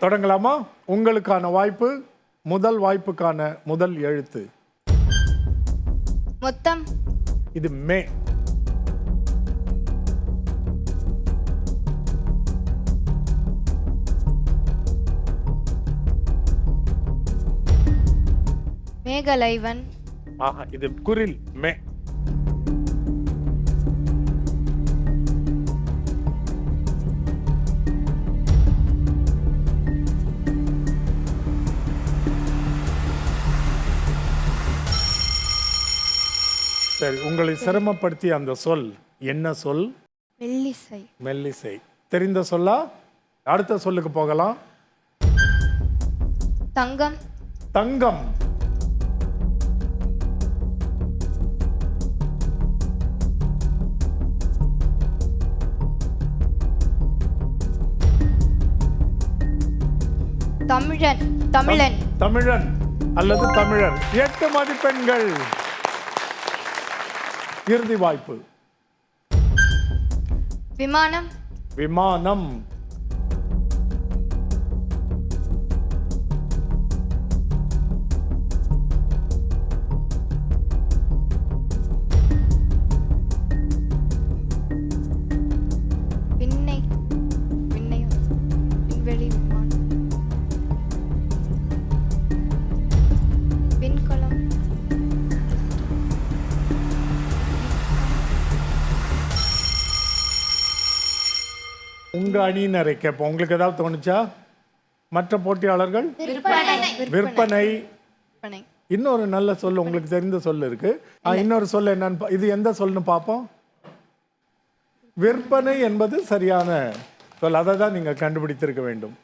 தொடங்கலாமா? உங்களுக்கான வாய்ப்பு. முதல் வாய்ப்புக்கான முதல் எழுத்து மொத்தம். இது மே. மேகலைவன். ஆஹா, இது குரில் மே. சரி, உங்களை சிரமப்படுத்திய அந்த சொல் என்ன சொல்? மெல்லிசை. மெல்லிசை. தெரிந்த சொல்லா? அடுத்த சொல்லுக்கு போகலாம். தங்கம். தங்கம். தமிழன். தமிழன். தமிழன் அல்லது தமிழர். 8 மதிப்பெண்கள். இறுதி வாய்ப்பு. விமானம். விமானம். விண்ணை. விண்ணை. விண்வெளி விமானம். விண்கலம். உங்க அணியினரை கேட்போம். உங்களுக்கு ஏதாவது தோணுச்சா? மற்ற போட்டியாளர்கள்? விற்பனை. இன்னொரு நல்ல சொல் உங்களுக்கு தெரிந்த சொல் இருக்கு. இன்னொரு சொல் என்னன்னு இது எந்த சொல்லுன்னு பார்ப்போம். விற்பனை என்பது சரியான சொல். அதை தான் நீங்க கண்டுபிடித்திருக்க வேண்டும்.